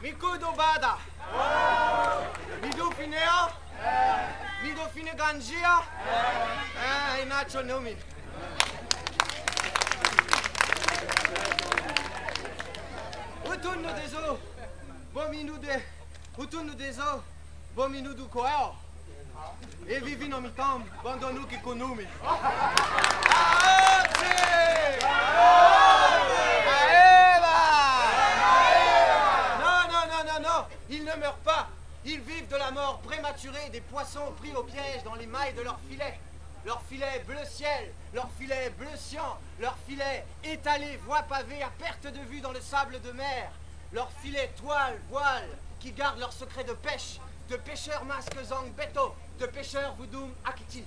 Mikudo bada. Mido fineo. Mido fine ganjia. Inacho nomi. Utunno deso. Bominu de. Utunno deso. Bominu du koeo. E vivi no mitam. Bandonu ki konumi. Ils ne meurent pas. Ils vivent de la mort prématurée des poissons pris au piège dans les mailles de leurs filets. Leurs filets bleu ciel, leurs filets bleu cyan, leurs filets étalés, voies pavées à perte de vue dans le sable de mer. Leurs filets toile, voile, qui gardent leurs secrets de pêche, de pêcheurs masques Zang Beto, de pêcheurs Voudoum Akiti.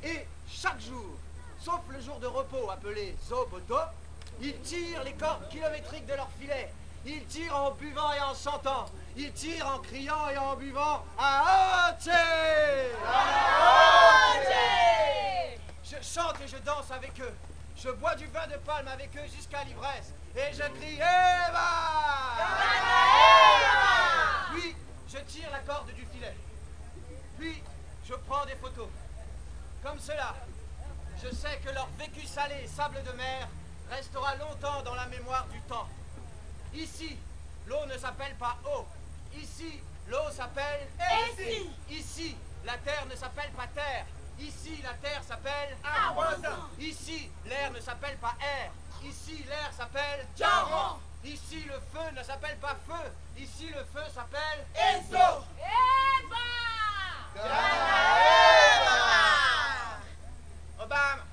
Et chaque jour, sauf le jour de repos appelé Zoboto, ils tirent les cordes kilométriques de leurs filets. Ils tirent en buvant et en chantant. Ils tirent en criant et en buvant. Aoche! Aoche! Je chante et je danse avec eux. Je bois du vin de palme avec eux jusqu'à l'ivresse. Et je crie Eva! Puis, je tire la corde du filet. Puis, je prends des photos. Comme cela. Je sais que leur vécu salé et sable de mer restera longtemps dans la mémoire du temps. Ici, l'eau ne s'appelle pas eau. Ici, l'eau s'appelle Essi. Ici, la terre ne s'appelle pas terre. Ici, la terre s'appelle abondance. Ici, l'air ne s'appelle pas air. Ici, l'air s'appelle Jaron. Ici, le feu ne s'appelle pas feu. Ici, le feu s'appelle Ezo. Eva! Obama!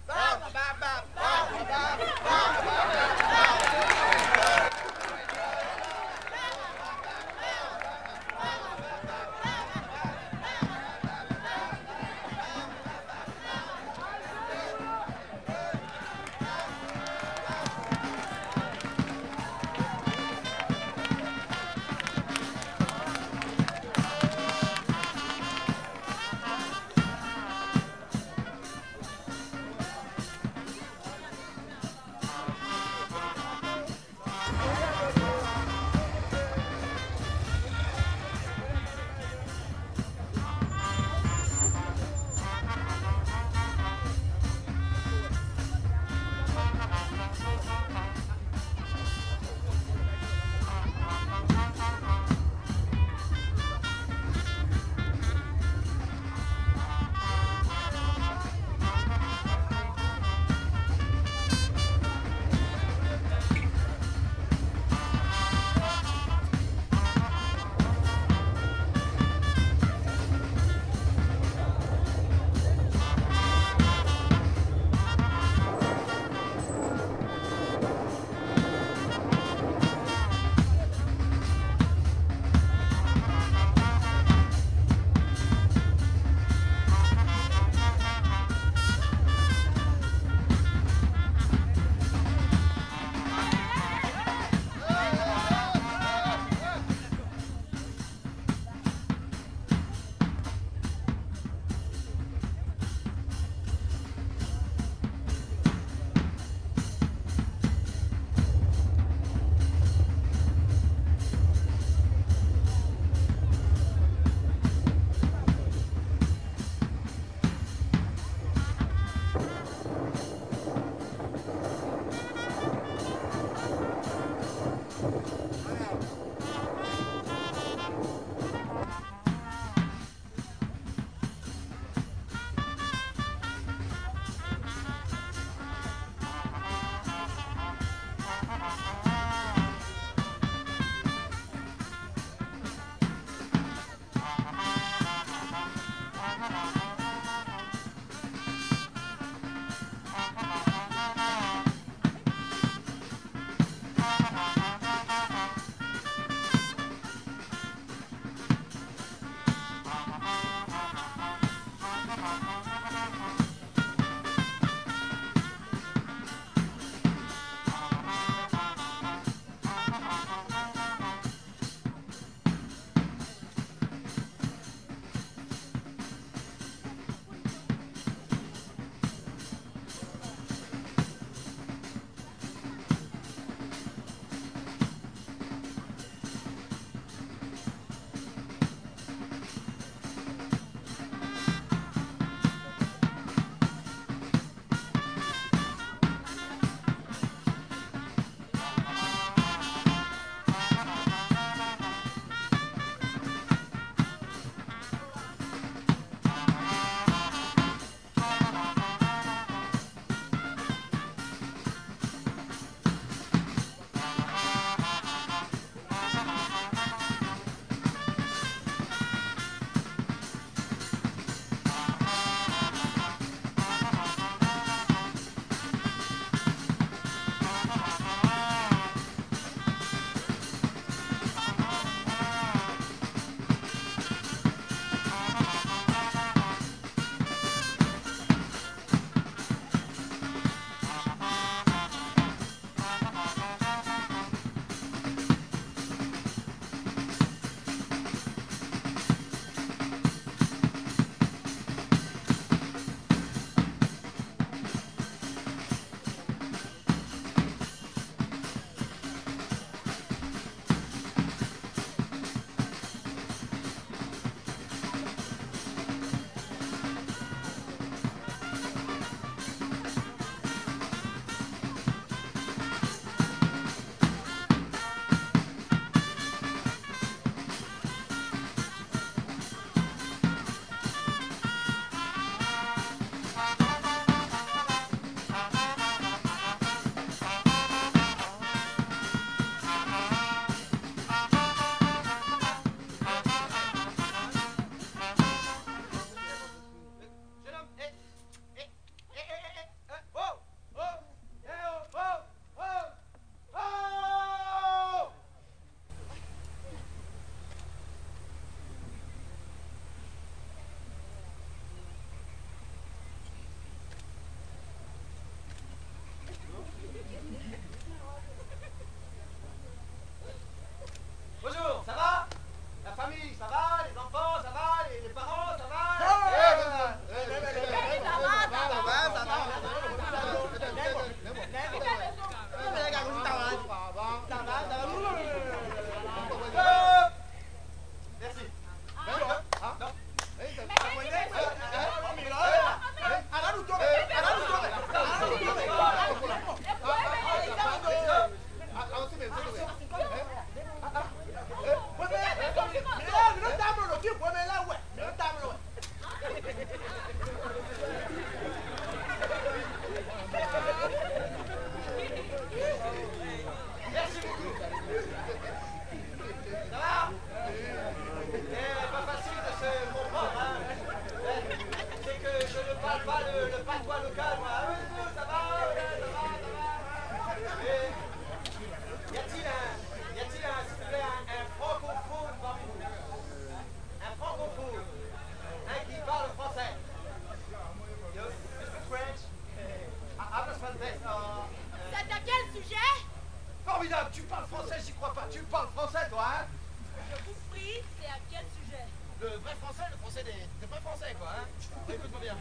français, le français des vrais français, quoi, hein. Écoute-moi bien.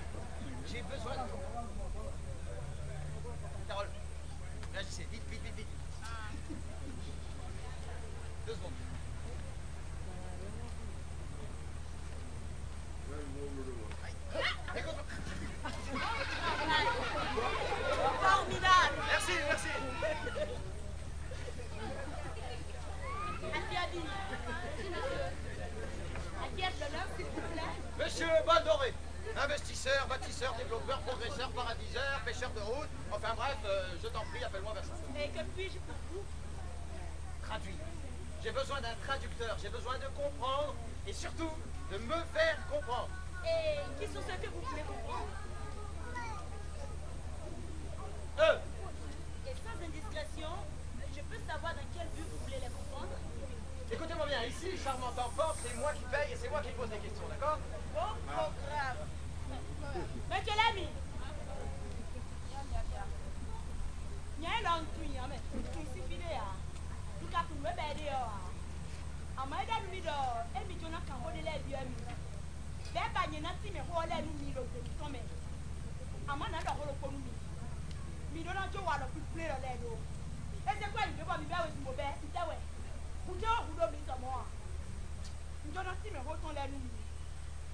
J'ai besoin de... Carole, réagissez, vite, vite, vite, vite. 2 secondes. Écoute-moi. Formidable. Merci, merci. À qui a dit? À qui est l'honneur, s'il vous plaît? Monsieur Baldoré, investisseur, bâtisseur, développeur, progresseur, paradiseur, pêcheur de route. Enfin bref, je t'en prie, appelle-moi vers ça. Et que puis-je pour vous? Traduit. J'ai besoin d'un traducteur, j'ai besoin de comprendre et surtout de me faire comprendre. Et qui sont ceux que vous voulez comprendre? Eux. Et sans indiscrétion, je peux savoir dans quel but vous voulez les comprendre? Écoutez-moi bien, ici, charmant enfant, c'est moi qui paye et c'est moi qui pose des questions, d'accord? Bon programme. Monsieur l'ami. Il y a un long truc, mais ici, fidèle. Nous avons nous bébé. En main de nuit, et nous avons un peu de l'air bien. Les bagnes n'a pas mis au lait nous mis le sommet. En main de l'eau pour nous. Nous donnons tout à l'eau pour plaire le lait d'eau. Et c'est quoi, il veut pas vivre avec mon bébé? Il t'a ouais. Vous devez vous donner ça, moi. Nous donnons si mes retours lait nous.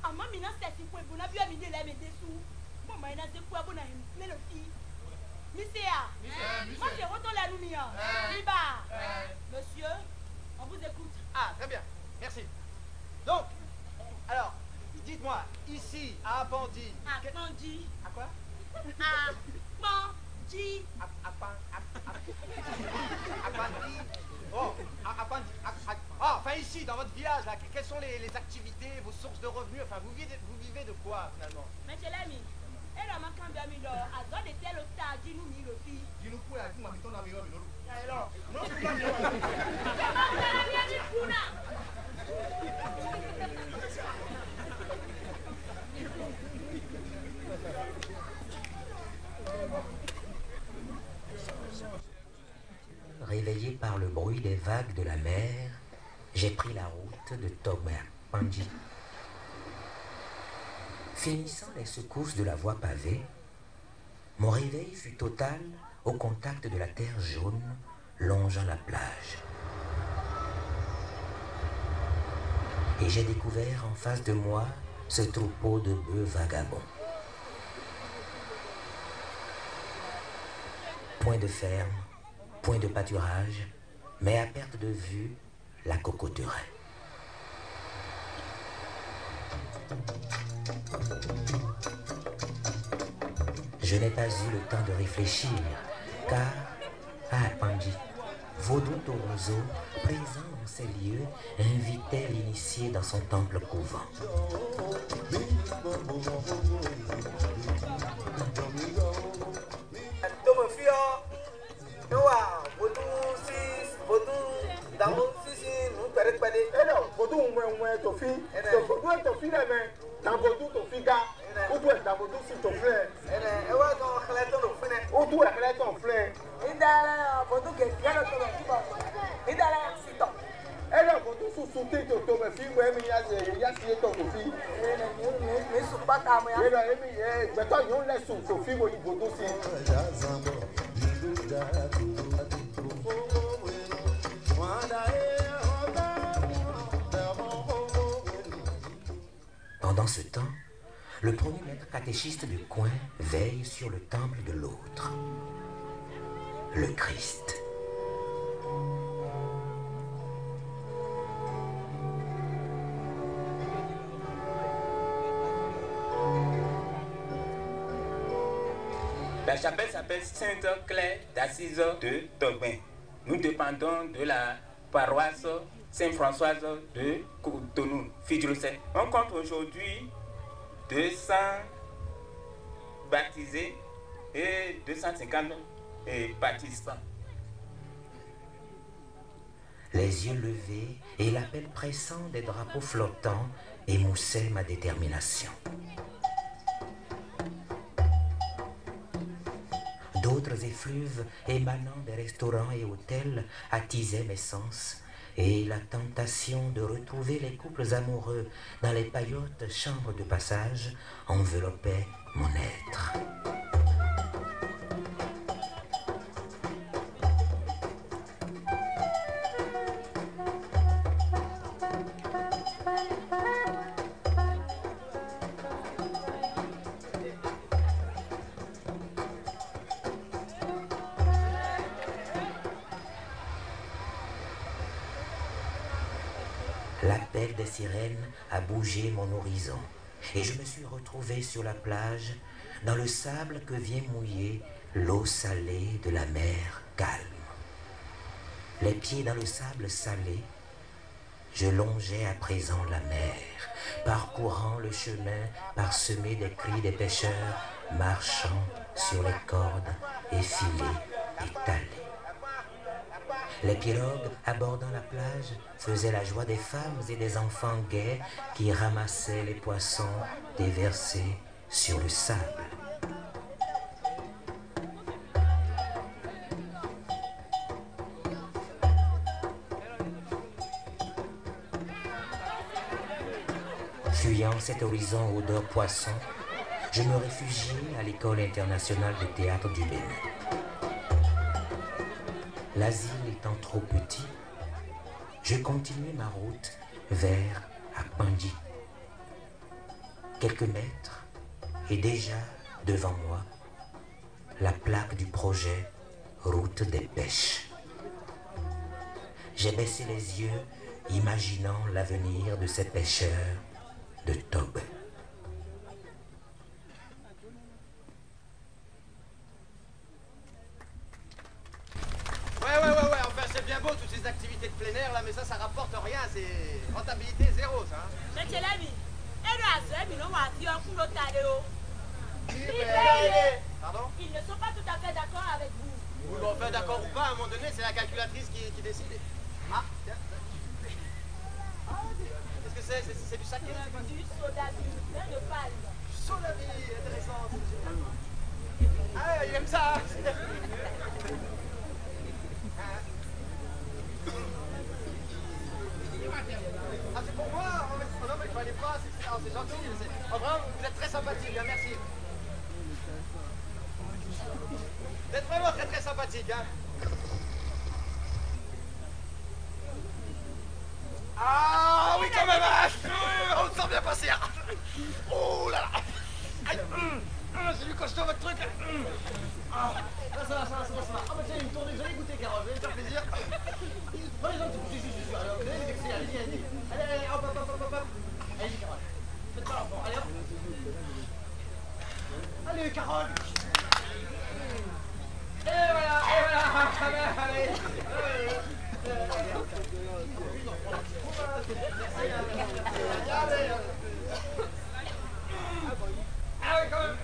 En main, nous avons cette fois, vous n'avez pas mis de lait mais dessous. Moi, je n'ai pas de mais le fille. Monsieur, moi j'ai retourné la lumière. Liba. Monsieur, on vous écoute. Ah, très bien, merci. Donc, alors, dites-moi, ici, à Apandi... Apandi. À quoi? Apandi. Apandi. Oh, Apandi. Ah, enfin ici, dans votre village, là, quelles sont les activités, vos sources de revenus? Enfin, vous vivez de quoi, finalement? Monsieur l'ami. Et là, ma cambia mi do, azo de tel ota, dis-nous mi le fi. Dis-nous quoi, dis-moi, mi ton ami, mi lolo. Alors, Non, tu l'as mis. Réveillé par le bruit des vagues de la mer, j'ai pris la route de Togba-Pandji. Finissant les secousses de la voie pavée, mon réveil fut total au contact de la terre jaune longeant la plage. Et j'ai découvert en face de moi ce troupeau de bœufs vagabonds. Point de ferme, point de pâturage, mais à perte de vue, la cocoterie. Je n'ai pas eu le temps de réfléchir, car, à Apandi, Vaudou Torozo, présent en ces lieux, invitait l'initié dans son temple couvent. Pendant ce temps, le premier maître catéchiste du coin veille sur le temple de l'autre, le Christ. La chapelle s'appelle Sainte-Claire d'Assise de Togba. Nous dépendons de la paroisse Sainte-Françoise de Cotonou, Fidjouset. On compte aujourd'hui 200 baptisés et 250 participants. Les yeux levés et l'appel pressant des drapeaux flottants émoussaient ma détermination. D'autres effluves émanant des restaurants et hôtels attisaient mes sens, et la tentation de retrouver les couples amoureux dans les paillotes chambres de passage enveloppaient mon être. L'appel des sirènes a bougé mon horizon et je me suis retrouvé sur la plage dans le sable que vient mouiller l'eau salée de la mer calme. Les pieds dans le sable salé, je longeais à présent la mer, parcourant le chemin parsemé des cris des pêcheurs, marchant sur les cordes effilées et talées. Les pirogues abordant la plage faisaient la joie des femmes et des enfants gais qui ramassaient les poissons déversés sur le sable. Fuyant cet horizon odeur poisson, je me réfugiais à l'école internationale de théâtre du Bénin. L'asile étant trop petit, je continuais ma route vers Akpanji. Quelques mètres et déjà devant moi, la plaque du projet Route des Pêches. J'ai baissé les yeux, imaginant l'avenir de ces pêcheurs de Tob. Ouais, enfin c'est bien beau toutes ces activités de plein air là, mais ça rapporte rien, c'est rentabilité zéro ça. Hein. Mais tu l'as vu? Pardon? Ils ne sont pas tout à fait d'accord avec vous. Oui, bon, enfin d'accord ou pas, à un moment donné, c'est la calculatrice qui décide. Ah, tiens. Qu'est-ce que c'est du saké? Du soda vin de palme. Soda intéressant. Ah, il aime ça. Ah, c'est pour moi? Oh, non, mais il fallait pas, c'est gentil. Oh, vraiment, vous êtes très sympathique, hein, merci. Vous êtes vraiment très sympathique, hein. Ah oui, quand même, hein. On le sent bien passer. Hein. Oh là là. Aïe, j'ai vu costaud votre truc. Ah, ça va. Ah bah tiens, une tournée, vous allez goûter, Carole, vous allez faire plaisir. Prenez un petit coup, je suis sûr. Alors, vous allez vexer, allez. Allez, hop. Allez, Carole. Faites pas l'enfant, allez hop. Allez, Carole. Et voilà. Allez. Ah oui, quand même.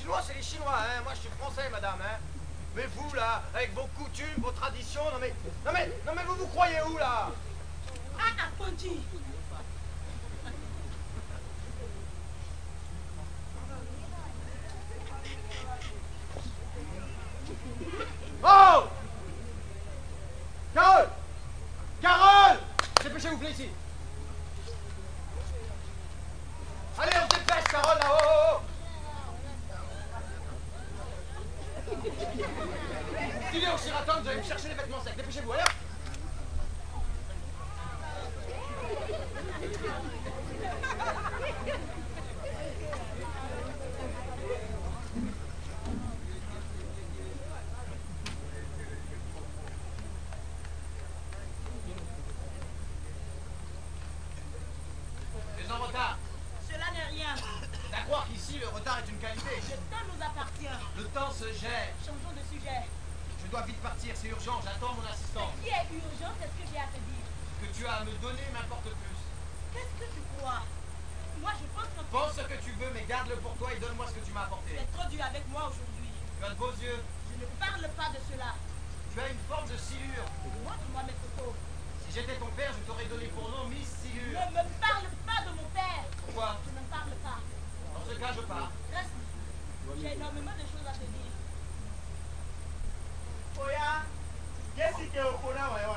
Chinois, c'est les Chinois, hein. Moi, je suis français, madame, hein. Mais vous, là, avec vos coutumes, vos traditions, non mais vous vous croyez où, là? Ah, Ponji. Oh! Carole! Carole! Dépêchez-vous, venez ici. Allez, on se dépêche, Carole, là, oh! Dis-le au Shiraton, vous allez me chercher les vêtements secs. Dépêchez-vous, allez! Cela n'est rien. C'est à croire qu'ici, le retard est une qualité. Le temps nous appartient. Le temps se gère. Changeons de sujet. Je dois vite partir, c'est urgent, j'attends mon assistant. Ce qui est urgent, c'est ce que j'ai à te dire. Ce que tu as à me donner m'importe plus. Qu'est-ce que tu crois? Moi, je pense que... Pense ce que tu veux, mais garde-le pour toi et donne-moi ce que tu m'as apporté. Tu es trop dur avec moi aujourd'hui. Tu as de beaux yeux. Je ne parle pas de cela. Tu as une forme de silure. Montre-moi mes photos. Si j'étais ton père, je t'aurais donné pour nom Miss Silure. Ne me parle pas de mon père. Pourquoi? Je ne parle pas. Dans ce cas, je pars. Reste. J'ai énormément de choses à te dire. Oya, qu'est-ce que tu es au Kona, ouais?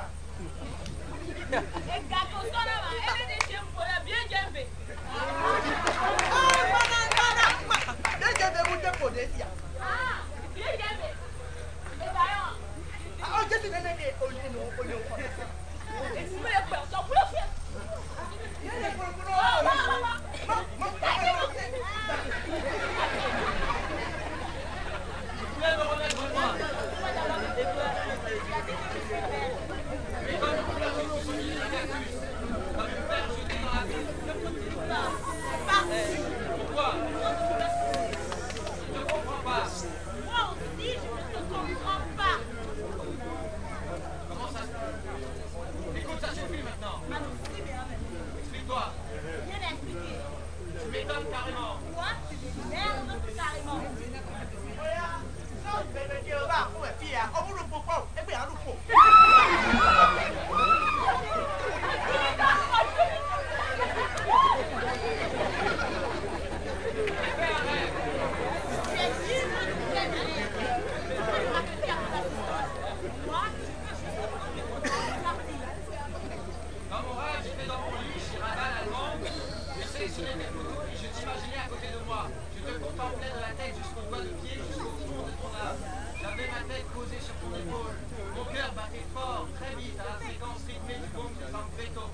Et gâteau, ça là, elle est des chiens pour la bien jambée. Ah, bien jambée. Et d'ailleurs, et vous me les faites, ça vous le faites. Vous pouvez me remettre moi. Mais comme vous l'avez consommé la cactus, comme une perle jetée dans la ville. Pourquoi? Je ne comprends pas. Moi aussi, je ne te comprends pas. Comment ça se fait? Écoute, ça suffit maintenant. Explique-toi. Rien à expliquer. Tu m'étonnes carrément. Toi, tu m'énerves carrément. Dans mon rêve, j'étais dans mon lit chez Radal allemande. Je sélectionnais tes photos et je t'imaginais à côté de moi. Je te contemplais de la tête jusqu'au doigt de pied, jusqu'au fond de ton âme. J'avais ma tête posée sur ton épaule. Mon cœur battait fort, très vite, à la fréquence rythmée du baume de Sanfretto.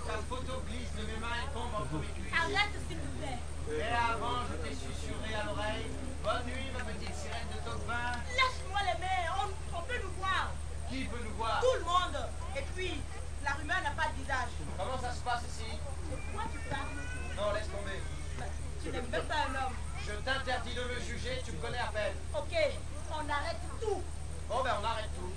Ta photo glisse de mes mains et tombe entre mes cuisses. Arrête, s'il te plaît. Et avant, je t'ai susurré à l'oreille. Bonne nuit, ma petite sirène de Tocquevin. Lâche-moi les mains, on peut nous voir. Qui peut nous voir? Tout le monde. Et puis, la rumeur n'a pas de visage. Comment ça se passe ici? De quoi tu parles? Non, laisse tomber. Tu n'es même pas un homme. Je t'interdis de me juger, tu me connais à peine. Ok, on arrête tout. Bon, ben on arrête tout.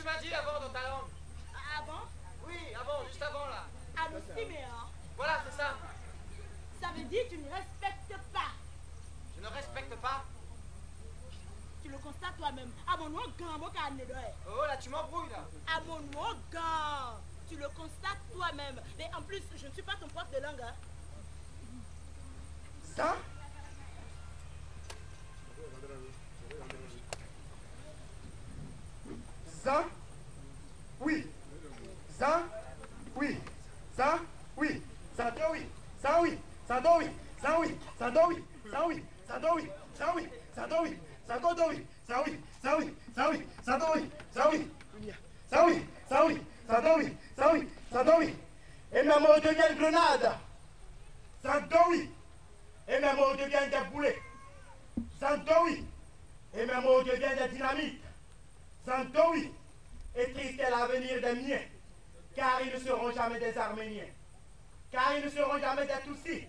m'as dit avant dans ta langue? Avant? Oui, avant, juste avant là. Voilà, c'est ça. Ça veut dire que tu ne respectes pas. Je ne respecte pas. Tu le constates toi-même. À mon nom, Oh là, tu m'embrouilles là. À mon nom, tu le constates toi-même. Mais en plus, je ne suis pas ton prof de langue. Hein. Ça? Ça? Oui. Ça? Oui. Ça? Oui. Ça doit oui. Ça oui. Ça doit oui. Ça oui. Ça doit oui. Ça oui. Ça doit oui. Ça oui. Ça doit oui. Ça doit oui. Ça oui. Ça oui. Ça oui. Ça doit oui. Ça oui. Ça oui. Ça oui. Ça doit oui. Ça oui. Ça doit oui. Et même on devient grenade. Ça doit oui. Et même on devient des boulets. Ça doit oui. Et même on devient des dynamites. Ça doit oui. Et triste est l'avenir des miens. Car ils ne seront jamais des Arméniens. Car ils ne seront jamais des Tutsis.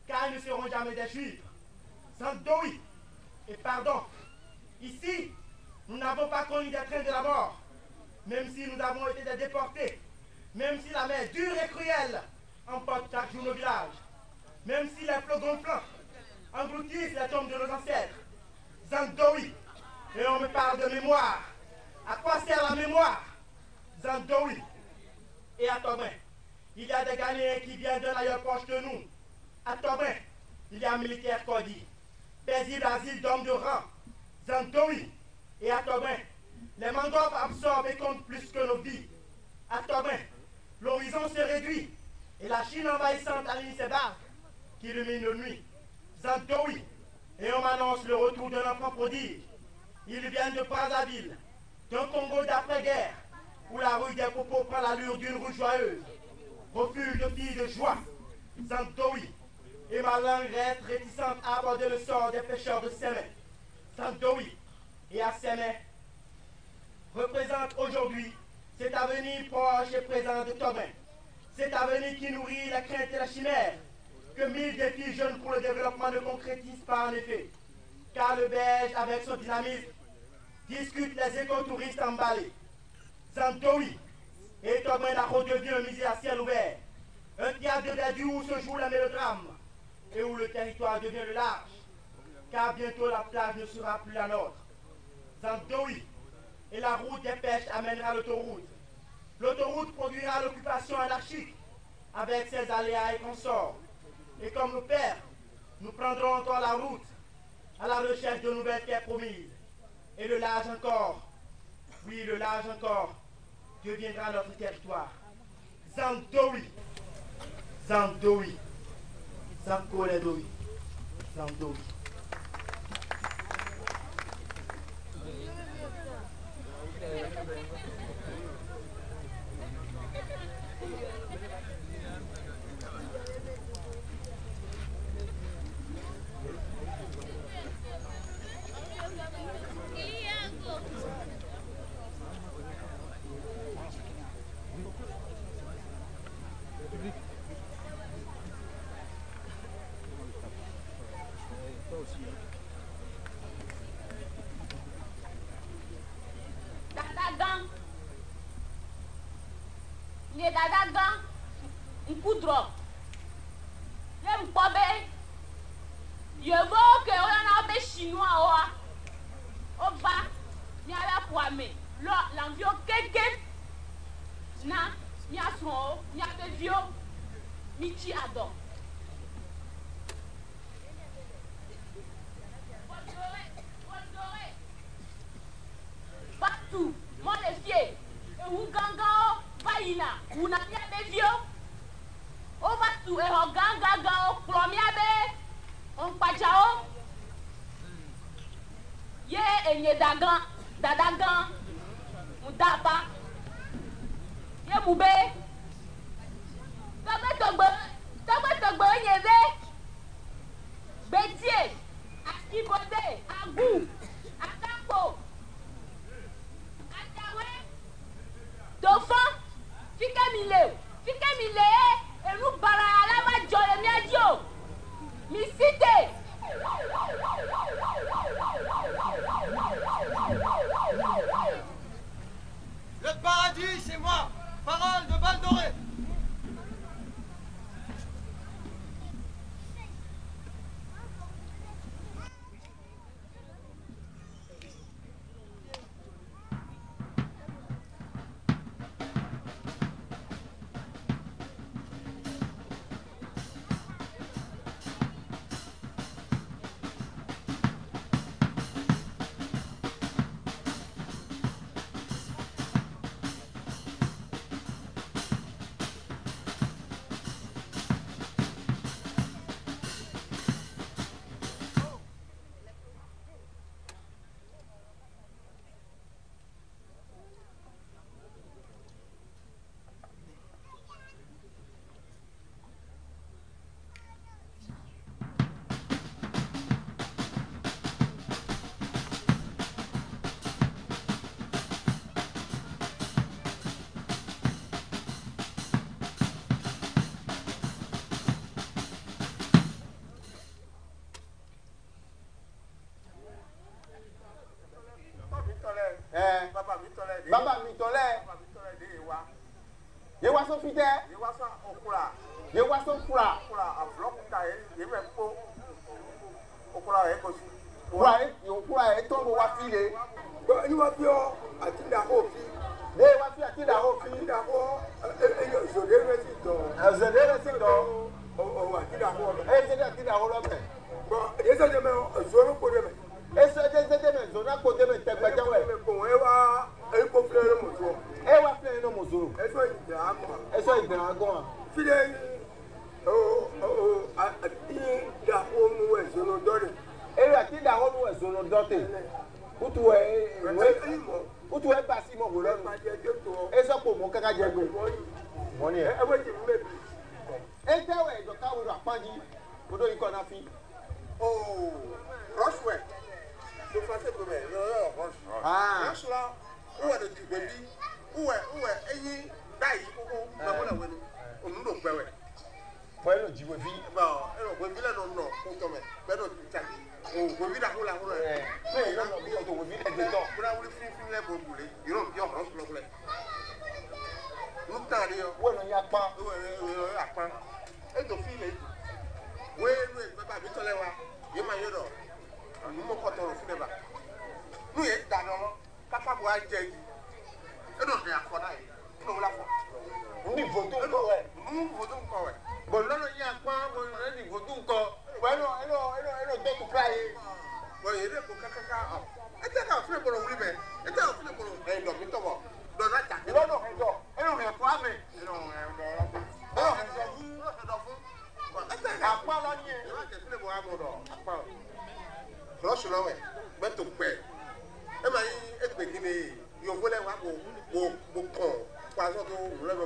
Car ils ne seront jamais des Juifs. Sans oui. Et pardon. Ici, nous n'avons pas connu des trains de la mort. Même si nous avons été des déportés. Même si la mer dure et cruelle emporte chaque jour nos villages. Même si les flots gonflants engloutissent la tombe de nos ancêtres. Zandoui. Et on me parle de mémoire. À quoi sert la mémoire? Zandoui. Et à Tobin, il y a des Ghanéens qui viennent d'un ailleurs proche de nous. À Tobin, il y a un militaire Kodi, paisible asile d'hommes de rang. Zandoui. Et à Tobin, les mangroves absorbent et comptent plus que nos vies. À Tobin, l'horizon se réduit et la Chine envahissante aligne ses barques qui illuminent nos nuits. Zandoui. Et on m'annonce le retour d'un enfant prodige. Ils viennent de Brazzaville, d'un Congo d'après-guerre, où la rue des Popos prend l'allure d'une rue joyeuse. Refuge de filles de joie, Zandoui. Et ma langue reste réticente à aborder le sort des pêcheurs de Sémé. Zandoui. Et à Sémé représente aujourd'hui cet avenir proche et présent de Tobin. Cet avenir qui nourrit la crainte et la chimère que 1000 défis jeunes pour le développement ne concrétisent pas en effet. Car le Belge, avec son dynamisme, discute les écotouristes emballés. Zandoui et Tobin d'Aro devient un musée à ciel ouvert. Un théâtre de verdure où se joue la mélodrame et où le territoire devient le large. Car bientôt la plage ne sera plus la nôtre. Zandoui et la route des pêches amènera l'autoroute. L'autoroute produira l'occupation anarchique avec ses aléas et consorts. Et comme nos pères, nous prendrons encore la route à la recherche de nouvelles terres promises. Et le large encore, oui, le large encore, deviendra notre territoire. Zandoui, Zandoui, Zankoledoui, Zandoui. Dadagan, Nkoudro, Yempobe, Yevo, que on a chinois, Oba, Niala Kwame, l'envio Keke, Na, Niason, Niabevio, Michi Adon. Partout, mon effier, et Ouganga. Païna, ou n'a bien des vieux. On va tout et on gagne, premier on pachao. Ye et nye dagan, dadagan, mudaba. Ye moube. Togbe, yeze. Bétier, Akibode, Agou, Akapo, Atawe, Dauphin. Fike mile, et nous barayala ma joye miadio. Mi cité. Baba mi tole. Ye wa so fite. Ye wa so okura. Ye wa so kura. Okura afloku ta ye me po. Okura e ko si. Okura e to mo wa fi le. Ni wa fi o ati da ho fi. Ne wa fi ati da ho fi. Da ho e so de re si do. Azede re si do. O ati da ho. E se ati da ho lo me. Bo ye se de me zo ro ko de me. E se de me zo na ko de me te gba je we. Ko e wa e ko flere mo zo. E wa flere no mo zo. E so ìgbà mo. E so ìgbà agon. Fi de ati da ho mu e zo no dore. E ati da ho mu e zo no dote. Utu e basi mo wo lọ́rùn. E so po mo kaka je gbe. Mo ni e we ti me bi. E tewe jo ka wo apanji. Odo iko na fi. Oh, Rushwell. Le français pour moi, Rushwell. Ah. Rushwell, où est le Tibeli? Où est Eyi Dai Koko, Mamona Wenu, on nous le paie. Poi lo jiwevi. Bon, on vit là non, comme mais non, on vit là où la roue. Mais là non, on doit vivre des temps. Pour avoir film là pour bouler, ils ont bien Rushwell. Nous t'allons. Ouais, non, y a pas. Ouais, y a pas. Et donc film. Oui, baba bi tole wa. Ye ma yo do. Anu mo ko toro fun eba. Nu ye da no. Papa bo aje yi. E do de akoda yi. No la fo. Ni vodun ko we. Nu vodun ko we. Bo lolo yi apa, bo ni vodun ko. Bo eno do to cry. Bo ye de ko kakaka. E te ka fun bo wuri be. E te ka fun bo e do mi to bo. Do na ja. Lo do e do. Eno me ko ame. Eno e do. Apa lo ni e. Wa ke fun bo amodo. Apa. Rush lo we. Be to pe. E ma yi e pe kini yo vole wa bo kon. Pa so to le bo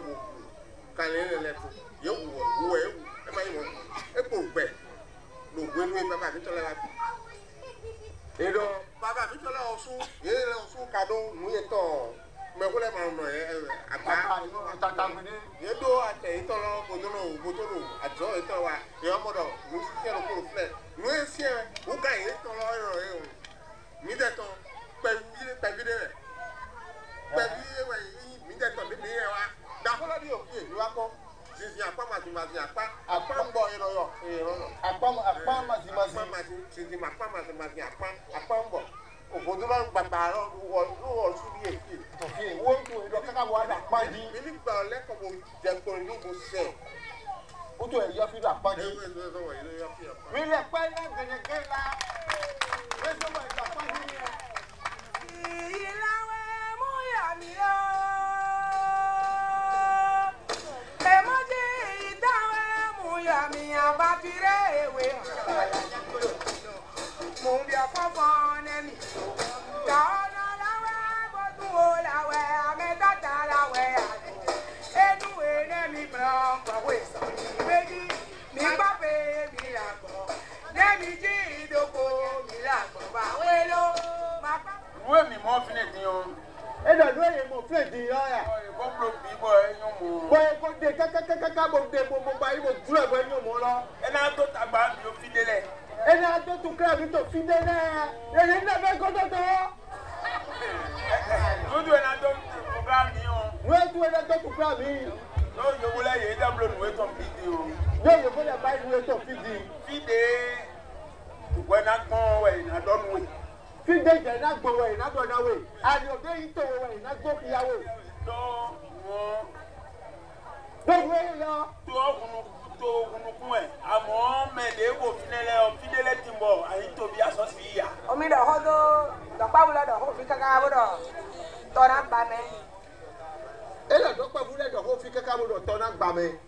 kan le to. Ye wo e ma yi mo. E po pe. Lo gbe nu e baba bi to le la. Edo baba bi to le osu. Ye le osu kado nu ye to. Me vole ma no e agba. Tata ngini. Ye do ate ito lo botono ajo ito wa. Ye omodo nu si kero ko fle. Nu e si e u ga ye to lo ero e. Mi de to pe vide re. Pe vide we mi de to mi e wa. Da ko lo di o fi e wa ko. Si apa ma si apa mbo ero yo. Apa ma si apa mbo. Obodola gbagba ro wo su bi e fi. Fi wo tu e do kaka wo ada panji. Mi ni gba le ko mo je ko ni mo se. O tu e yo fi da panji. Mi le pe na gene la. We so wa da panji ni. Ilawe mo ya mi o. E mo je idawe mo ya mi abatire ewe. Mo bi afofo ne mi. Kaona lawe bodu o lawe ametata lawe adu. Enu ene mi bron kwa we so. Meji mi pape mi la gbo. Ne mi ji idoko mi la gbo ba we lo. Ma pa. We mi mo fine din o. E do do ye mo fle di yo ya. O ko pro bi bo e yan mo. Bo e ko de kaka bo de mo ba yi mo du e bo yan mo lo. E na to tagba bi o fi dele. Ene ado tu kra bi to fi de na. E na be ko to. Nudu na do program ni o. We tu e na to tu kra mi. No yo wo le ye da blo nu e to video. Yo yo bo le ba ni to fi di. Fide we na gbon we na do nu we. Fi de je na gbo we na do na we. Ani o de yi to we na gbo ki ya we. Do wo Do we yo. to kun e amo me le wo finele o fidele timbo ayi to bi aso si ya. Omi do hodo do pa wula do ho fi kaka bo do. To na gba me. E la do pa wula do ho fi kaka bo do to na gba me.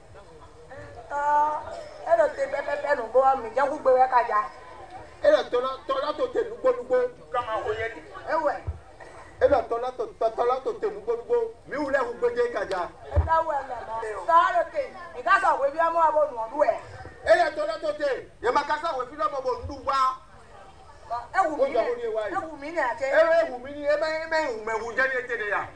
E do te pepe nu bo mi je ku gbe we kaja. E la to te nugbo. Kama ho ye ni. Ewe. E la to te nugbo. Mi wule hu gbeje kaja. E da we me mo. Ta lo ke. I ka so we bi amo abo nu odu e. E la to te. Ye makasa we fi lo mo ndu wa. Ewu mi ni ate. Ewu mi ni eme hu me hu je ni ete de ya.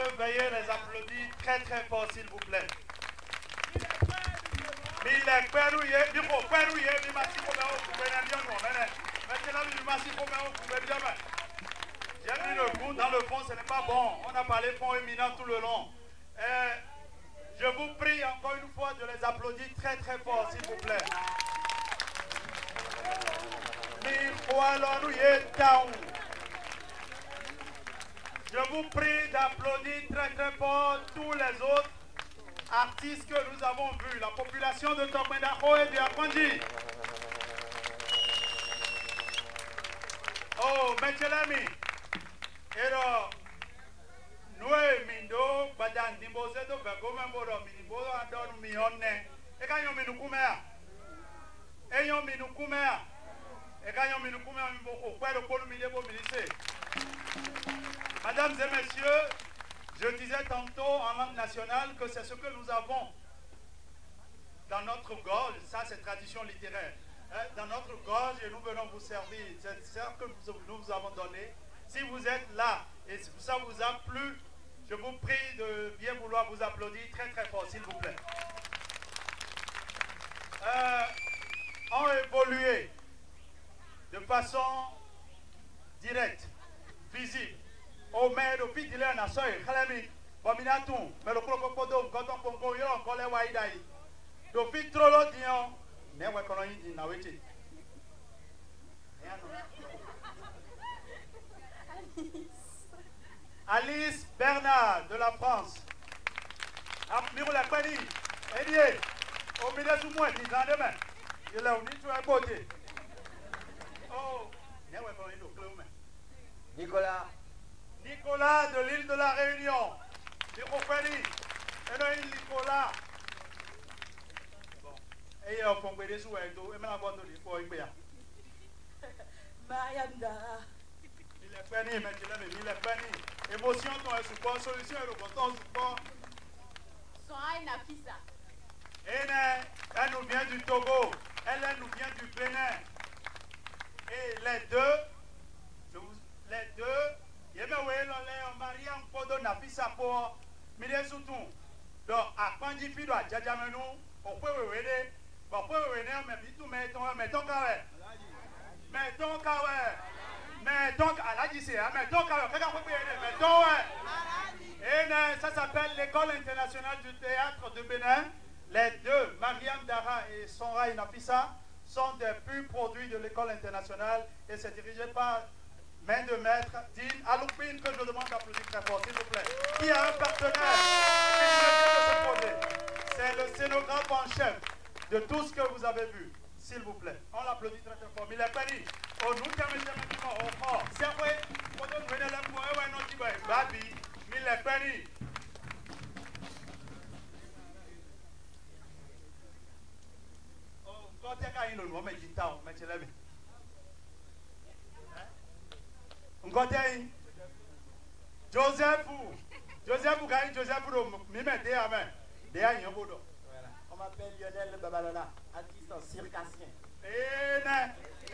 veuillez les applaudir très très fort, s'il vous plaît. J'ai mis le goût dans le fond, ce n'est pas bon. On a parlé fond éminent tout le long. Je vous prie encore une fois de les applaudir très très fort, s'il vous plaît. Je vous prie d'applaudir très très fort tous les autres artistes que nous avons vus. La population de Tokmendako et de Akwanji. Oh, Mechelami. Alors, nous, Mindo, Badan, Dimboze, do Bagoma, Boro, Minibo, Adon, Mione, et quand you Minukumea, et you Minukumea, et quand you Minukumea, Mesdames et messieurs, je disais tantôt en langue nationale que c'est ce que nous avons dans notre gorge, ça c'est tradition littéraire, dans notre gorge et nous venons vous servir, c'est ce que nous vous avons donné. Si vous êtes là et si ça vous a plu, je vous prie de bien vouloir vous applaudir très très fort, s'il vous plaît. Ont évolué de façon directe, visible. Au maire au pit de la nation, Khalami, Bominatou, mais le Krokopodo, Goton Pongo, Yon, Kole Waidai. Do fit trolo dion, never colony in Nawiti. Alice Bernard de la France. Mirou la Pani, Edier, au milieu du mois, 10 ans demain. Il a uni sur un côté. Oh, never colony to Clome. Nicolas. Nicolas de l'île de la Réunion. Microphénie. Et non, Nicolas. Bon. Et il faut que sous un dos. Et maintenant, on va nous dire pour y faire. Mariam Dara. Il est péni, maintenant, il est péni. Émotion, ton support, solution, et le bouton support. Son aïe Nafisa. Elle nous vient du Togo. Elle nous vient du Bénin. Et les deux, Mariam Podo Nafisa pour Miresutu. Donc, à Pandifido, à Djadjamenou, on peut revenir. On peut revenir, mais bitou, mettons carré. Mettons carré. Mettons carré. Mettons et ça s'appelle l'école internationale du théâtre de Bénin. Les deux, Mariam Dara et Sonra Nafisa, sont des purs produits de l'école internationale et c'est dirigé par main de maître, Dean Aloupine, que je demande d'applaudir très fort, s'il vous plaît. Qui a un partenaire c'est le scénographe en chef de tout ce que vous avez vu, s'il vous plaît. On l'applaudit très très fort. Mais il est péri. Oh, nous t'aimons, oh, c'est vrai, quand on venait là pour un autre baby, mais il est péri. Oh, quand tu as une mais tu t'as, mais tu l'as vu. Ngotei Joseph Gaï Joseph Mime de Amen de Agnobodo. On m'appelle Lionel Babalona, artiste en circassien. Et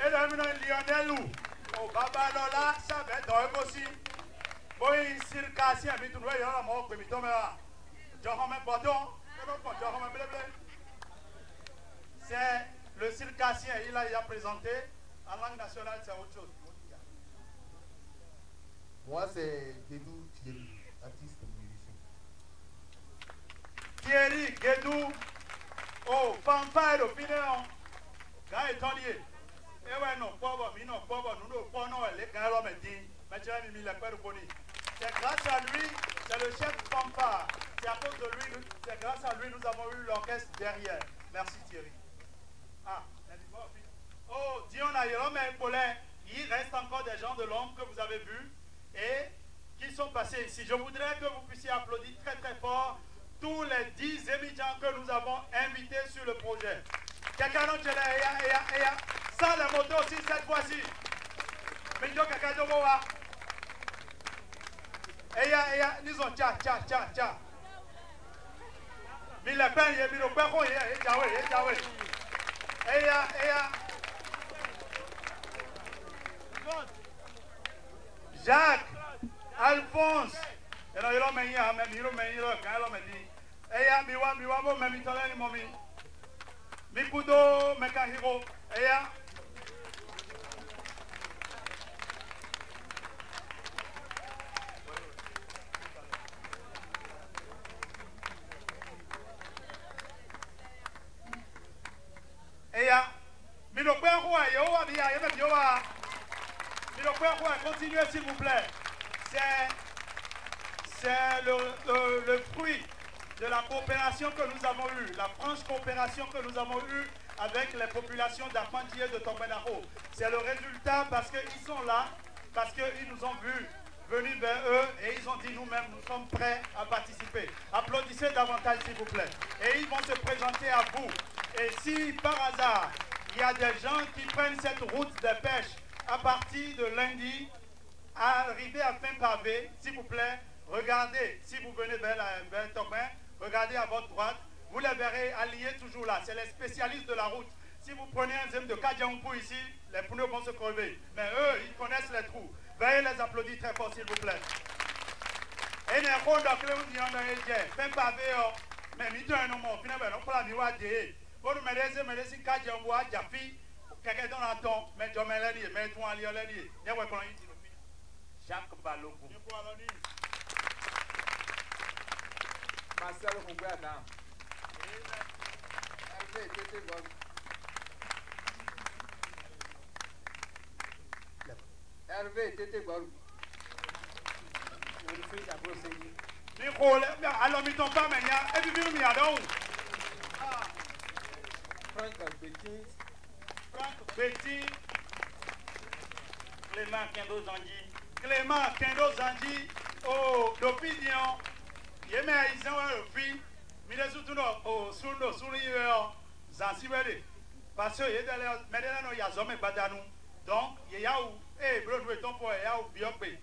Lionel ou Babalola, ça va être aussi. Boy circassien, mais tu vois, il y a un mot que tu me as. C'est le circassien, il a présenté en langue nationale, c'est autre chose. Moi, c'est Guédou Thierry, artiste musicien. Thierry Guédou, oh, fanfare au final, gars étonnier. Eh ouais, non, pauvre, nous, les gars, l'homme est dit, mais tu as mis la peur au c'est grâce à lui, c'est le chef fanfare. C'est à cause de lui, c'est grâce à lui, nous avons eu l'orchestre derrière. Merci Thierry. Ah, oh, Dion Ayerom et Paulin, il reste encore des gens de l'ombre que vous avez vus et qui sont passés ici. Je voudrais que vous puissiez applaudir très très fort tous les 10 étudiants que nous avons invités sur le projet. Quelqu'un d'autre là, sans la moto aussi cette fois-ci. Mais il y a quelqu'un d'autre. Nous ont tcha. Mais la peine, il y a mis le perron, Jacques, Alphonse, You know, you don't mean ya, you don't mean you look, I don't mean. Eya, miwa, bo, me mitoleni momi. Mikudo, mekahiro. Eya. Eya. Continuez s'il vous plaît. C'est le fruit de la coopération que nous avons eue, la franche coopération que nous avons eue avec les populations d'Arpandier de Tombenaro. C'est le résultat parce qu'ils sont là, parce qu'ils nous ont vus venir vers eux et ils ont dit nous-mêmes, nous sommes prêts à participer. Applaudissez davantage s'il vous plaît. Et ils vont se présenter à vous. Et si par hasard, il y a des gens qui prennent cette route de pêche à partir de lundi, arriver à fin pavé, s'il vous plaît, regardez, si vous venez vers Tomben, regardez à votre droite, vous les verrez alliés toujours là. C'est les spécialistes de la route. Si vous prenez un zème de Kadjaoupou ici, les pneus vont se crever. Mais eux, ils connaissent les trous. Veuillez les applaudir très fort, s'il vous plaît. Et les ronds fin pavé, mais mito un homme, finalement, on peut la miwa de. Pour nous mettre Kadjaoupou à Jafi, quelqu'un dans la tombe, mais je me l'ai dit, mais tout en lieu l'ai dit. Il y a quoi qu'on a dit. Jacques Balogo. Marcelo Conguadão. Hervé, Tété Gorou. Alors, mi t'en pas, mais il y a. Et puis, il y a donc. Franck Betty. Clément Kendo Zandi. Clément Kendo Zandi. Oh, d'opinion. Il y a ils ont un fils. Mais les autres, oh, sur nous, Zanzibar. Parce que il y a Zomé Badanou. Donc, il y a où, Broadway, ton point, il y a où Biopé.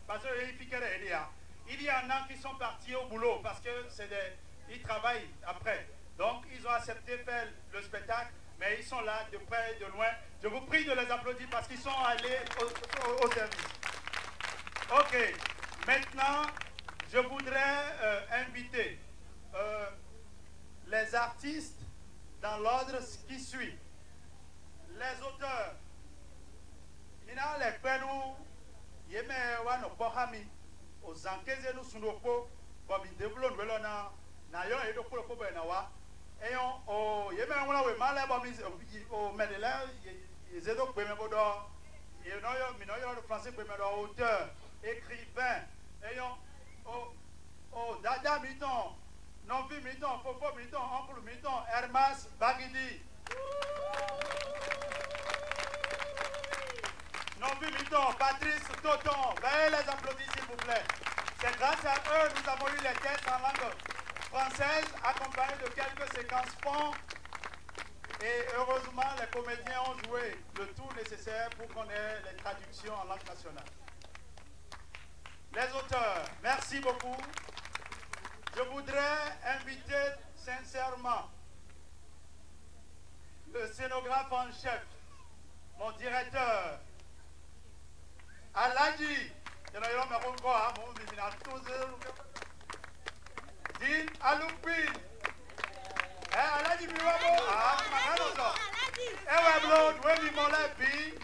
Parce qu'il y en a qui sont partis au boulot parce que ils travaillent après. Donc, ils ont accepté de faire le spectacle, mais ils sont là de près et de loin. Je vous prie de les applaudir parce qu'ils sont allés au service. Ok. Maintenant, je voudrais inviter les artistes dans l'ordre qui suit. Les auteurs. Mina les penou yeme wa no pohami o zankeze no sunoko bo mi develop welo na yo e do ko ko be na wa eyon o yeme wona we male bo mi o medele ze do pe me bodo e no yo mi no yo français pe me do auteur écrivain eyon o dada miton non vi miton fofo miton oncle miton Hermas Bagidi. Non vu miton, Patrice Toton, veuillez les applaudir s'il vous plaît. C'est grâce à eux que nous avons eu les textes en langue française, accompagnés de quelques séquences fonds. Et heureusement, les comédiens ont joué le tout nécessaire pour qu'on ait les traductions en langue nationale. Les auteurs, merci beaucoup. Je voudrais inviter sincèrement le scénographe en chef, mon directeur, Aladji, Din Aloupin. Aladji Biwabo, Maganoso. Eweblo, Dwemi Molebi.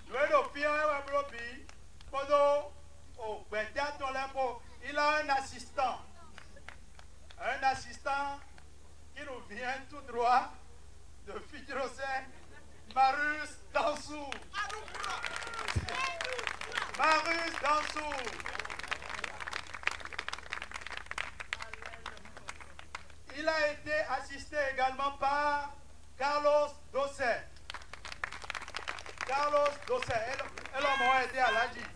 Dwedo Pio, Eweblo Bi. Podo, au Bedia Tolepo, il a un assistant. Un assistant qui nous vient tout droit de Fidrosé, Marius Dansou. Marius Dansou. Il a été assisté également par Carlos Dosset. Carlos Dosset. Elle a aidé à l'Adi.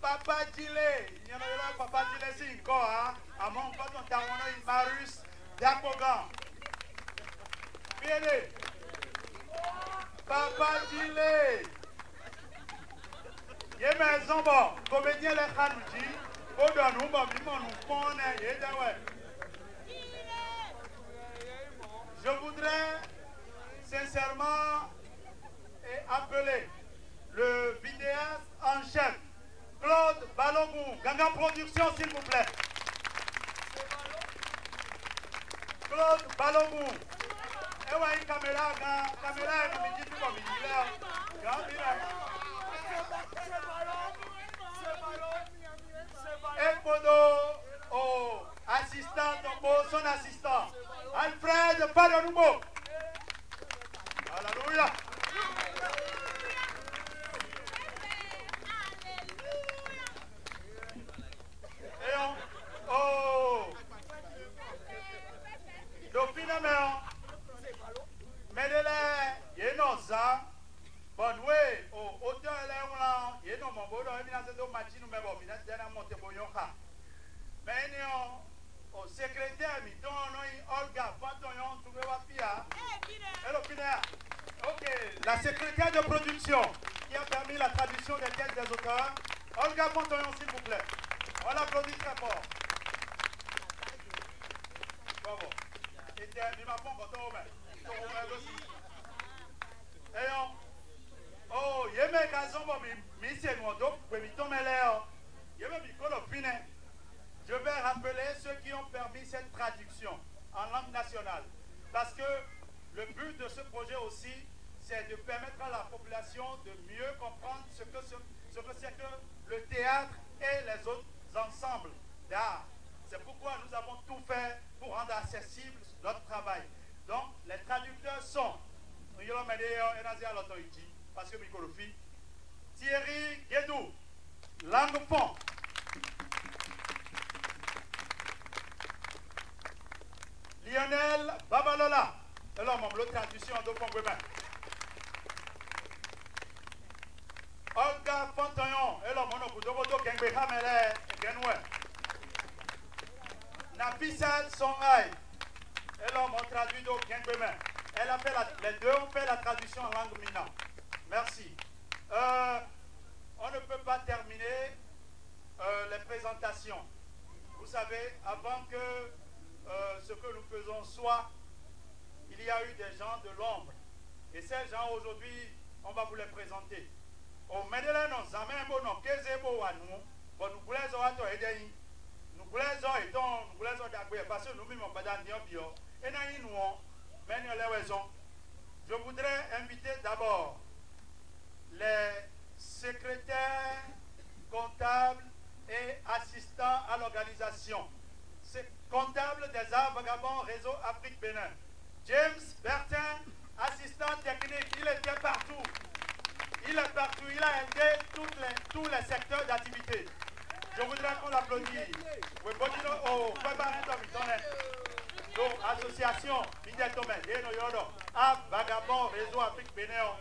Papa Dile. Il y en a eu Papa Dile, c'est encore. À mon pote, on a Marius Dakogan. Bien. Papa Dile. Yémen Zombo, comédien les Khanouji, Odonou, Bamimon, nous connaît, je voudrais sincèrement appeler le vidéaste en Balogun. Et ouais, une caméra, caméra, et nous dit tout comme il est. Grand et Podo, oh, assistant, son assistant. Alfred Padonubo. Alléluia. Et on, oh, donc finalement, Medele, il y a nos ans, bon, oui, au auteur, il y a nos membres, il y a nos matchs, nous mettons, il y a nos montées, mais au secrétaire, il y a Olga, Pantoyon, tout le monde, ok, la secrétaire de production qui a permis la traduction des textes des auteurs, Olga Pantoyon, s'il vous plaît. On l'applaudit très fort. Bravo. Et il m'a pas encore aussi. Et on, oh, il y a mes gazons, mais c'est moi, donc, je vais rappeler ceux qui ont permis cette traduction en langue nationale. Parce que le but de ce projet aussi, c'est de permettre à la population de mieux comprendre ce que c'est que le théâtre et les autres ensembles d'art. C'est pourquoi nous avons tout fait pour rendre accessible notre travail. Donc, les traducteurs sont parce que Thierry Guédou, langue fond. Lionel Babalola, alors mon bleu traduction de Pongwema. Olga Fontayon, alors mon obudobodo Kengbe Hamele Genwe. Nafisa Songhai, alors mon traduit de Kengbe. Elle a fait les deux ont fait la traduction en langue mina. Merci. On ne peut pas terminer les présentations. Vous savez, avant que ce que nous faisons soit, il y a eu des gens de l'ombre. Et ces gens, aujourd'hui, on va vous les présenter. Au Medela, non, Zamembo, non, Kezebo, Wanou, bon, nous voulons avoir aidé. Nous voulons avoir parce que nous ne sommes pas dans le bio. Et nous, je voudrais inviter d'abord les secrétaires, comptables et assistants à l'organisation. C'est comptable des arts vagabonds Réseau Afrique Bénin. James Bertin, assistant technique, il était partout. Il est partout, il a aidé tous les secteurs d'activité. Je voudrais qu'on l'applaudisse. Donc, association, Vagabond Réseau Afrique Bénin,